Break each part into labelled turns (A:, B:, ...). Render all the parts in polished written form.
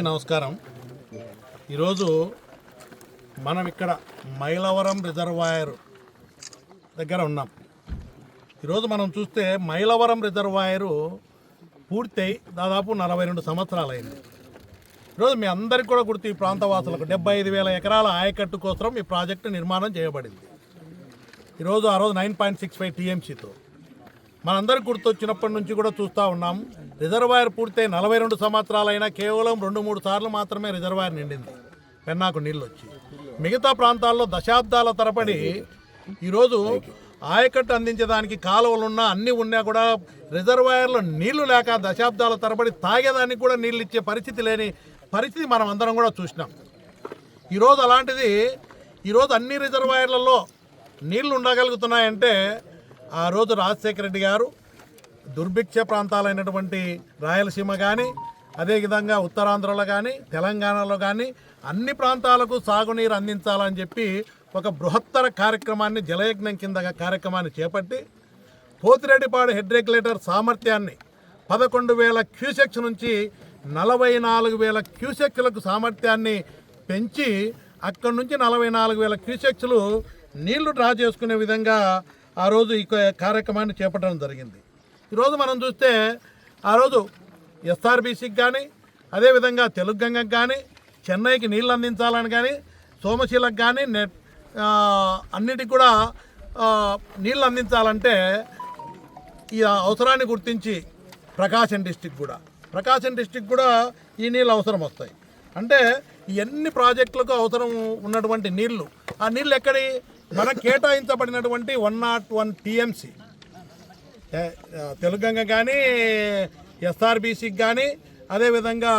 A: నమస్కారం. ఈరోజు మనం ఇక్కడ మైలవరం రిజర్వాయర్ దగ్గర ఉన్నాం. ఈరోజు మనం చూస్తే మైలవరం రిజర్వాయరు పూర్తయి దాదాపు 42 సంవత్సరాలు అయింది. ఈరోజు మీ అందరికీ కూడా గుర్తు, ఈ ప్రాంతవాసులకు 75,000 ఎకరాల ఆయకట్టు కోసం ఈ ప్రాజెక్టు నిర్మాణం చేయబడింది. ఈరోజు ఆ రోజు 9.65 టీఎంసీతో మనందరికీ గుర్తొచ్చినప్పటి నుంచి కూడా చూస్తూ ఉన్నాం. రిజర్వాయర్ పూర్తయి 42 సంవత్సరాలైనా కేవలం 2-3 సార్లు మాత్రమే రిజర్వాయర్ నిండింది, పెన్నాకు నీళ్ళు వచ్చి. మిగతా ప్రాంతాల్లో దశాబ్దాల తరబడి ఈరోజు ఆయకట్టు అందించడానికి కాలువలున్నా అన్నీ ఉన్నా కూడా రిజర్వాయర్లో నీళ్లు లేక దశాబ్దాల తరబడి తాగేదానికి కూడా నీళ్ళు ఇచ్చే పరిస్థితి లేని పరిస్థితి మనం అందరం కూడా చూసినాం. ఈరోజు అలాంటిది ఈరోజు అన్ని రిజర్వాయర్లలో నీళ్లు ఉండగలుగుతున్నాయంటే ఆ రోజు రాజశేఖర రెడ్డి గారు దుర్భిక్ష ప్రాంతాలైనటువంటి రాయలసీమ కానీ, అదేవిధంగా ఉత్తరాంధ్రలో కానీ, తెలంగాణలో కానీ అన్ని ప్రాంతాలకు సాగునీరు అందించాలని చెప్పి ఒక బృహత్తర కార్యక్రమాన్ని, జలయజ్ఞం కింద కార్యక్రమాన్ని చేపట్టి పోతిరెడ్డిపాడు హెడ్ రెగ్యులేటర్ సామర్థ్యాన్ని 11,000 క్యూసెక్స్ నుంచి 44,000 క్యూసెక్స్లకు సామర్థ్యాన్ని పెంచి అక్కడి నుంచి 44,000 క్యూసెక్స్లు నీళ్లు డ్రా చేసుకునే విధంగా ఆ రోజు ఈ కార్యక్రమాన్ని చేపట్టడం జరిగింది. ఈరోజు మనం చూస్తే ఆ రోజు ఎస్ఆర్బీసీకి కానీ, అదేవిధంగా తెలుగు గంగకు కానీ, చెన్నైకి నీళ్ళు అందించాలని కానీ, సోమశీలకు కానీ అన్నిటికి కూడా నీళ్ళు అందించాలంటే ఈ అవసరాన్ని గుర్తించి ప్రకాశం డిస్టిక్ కూడా ఈ నీళ్ళు అవసరం వస్తాయి. అంటే ఎన్ని ప్రాజెక్టులకు అవసరం ఉన్నటువంటి నీళ్లు, ఆ నీళ్ళు ఎక్కడి మనకు కేటాయించబడినటువంటి 101 టీఎంసీ తెలుగు గంగ కానీ, ఎస్ఆర్బీసీకి కానీ, అదేవిధంగా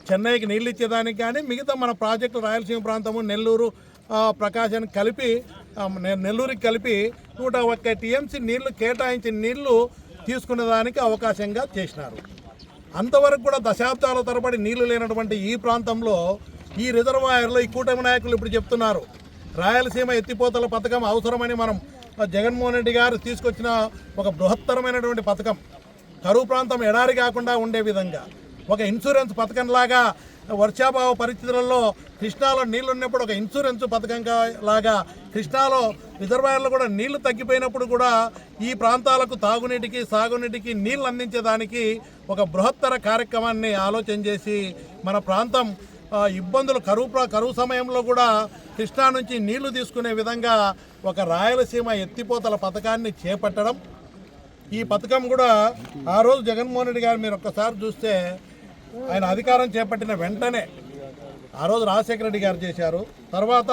A: చెన్నైకి నీళ్ళు ఇచ్చేదానికి కానీ, మిగతా మన ప్రాజెక్టు రాయలసీమ ప్రాంతము నెల్లూరు ప్రకాశానికి కలిపి నెల్లూరుకి కలిపి 101 టీఎంసీ నీళ్లు కేటాయించిన నీళ్లు తీసుకునేదానికి అవకాశంగా చేసినారు. అంతవరకు కూడా దశాబ్దాల తరబడి నీళ్లు లేనటువంటి ఈ ప్రాంతంలో ఈ రిజర్వాయర్లో ఈ కూటమి నాయకులు ఇప్పుడు చెప్తున్నారు రాయలసీమ ఎత్తిపోతల పథకం అవసరమని. మనం జగన్మోహన్ రెడ్డి గారు తీసుకొచ్చిన ఒక బృహత్తరమైనటువంటి పథకం, కరువు ప్రాంతం ఎడారి కాకుండా ఉండే విధంగా ఒక ఇన్సూరెన్స్ పథకంలాగా, వర్షాభావ పరిస్థితులలో కృష్ణాలో నీళ్లు ఉన్నప్పుడు ఒక ఇన్సూరెన్స్ పథకం లాగా కృష్ణాలో రిజర్వాయర్లో కూడా నీళ్లు తగ్గిపోయినప్పుడు కూడా ఈ ప్రాంతాలకు తాగునీటికి సాగునీటికి నీళ్లు అందించేదానికి ఒక బృహత్తర కార్యక్రమాన్ని ఆలోచన చేసి మన ప్రాంతం ఇబ్బందులు కరువు సమయంలో కూడా కృష్ణా నుంచి నీళ్లు తీసుకునే విధంగా ఒక రాయలసీమ ఎత్తిపోతల పథకాన్ని చేపట్టడం. ఈ పథకం కూడా ఆ రోజు జగన్మోహన్ రెడ్డి గారు మీరు ఒక్కసారి చూస్తే ఆయన అధికారం చేపట్టిన వెంటనే ఆ రోజు రాజశేఖర రెడ్డి గారు చేశారు. తర్వాత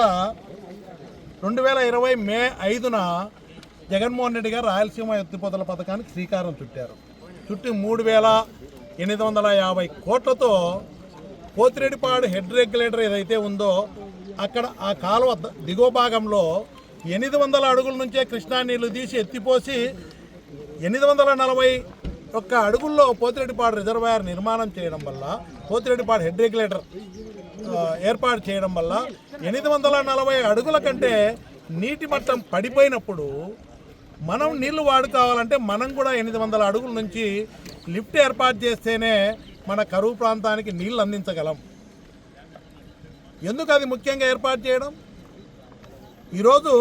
A: 2020 మే 5న జగన్మోహన్ రెడ్డి గారు రాయలసీమ ఎత్తిపోతల పథకానికి శ్రీకారం చుట్టారు. చుట్టి 3,850 కోట్లతో పోతిరెడ్డిపాడు హెడ్ రెగ్యులేటర్ ఏదైతే ఉందో అక్కడ ఆ కాలువ దిగువ భాగంలో 800 అడుగుల నుంచే కృష్ణా నీళ్లు తీసి ఎత్తిపోసి 841 అడుగుల్లో పోతిరెడ్డిపాడు రిజర్వాయర్ నిర్మాణం చేయడం వల్ల, పోతిరెడ్డిపాడు హెడ్ రెగ్యులేటర్ ఏర్పాటు చేయడం వల్ల 840 అడుగుల కంటే నీటి మట్టం పడిపోయినప్పుడు మనం నీళ్లు వాడుకోవాలంటే మనం కూడా 800 అడుగుల నుంచి లిఫ్ట్ ఏర్పాటు చేస్తేనే మన కరువు ప్రాంతానికి నీళ్ళు అందించగలం. ఎందుకు అది ముఖ్యంగా ఏర్పాటు చేయడం? ఈరోజు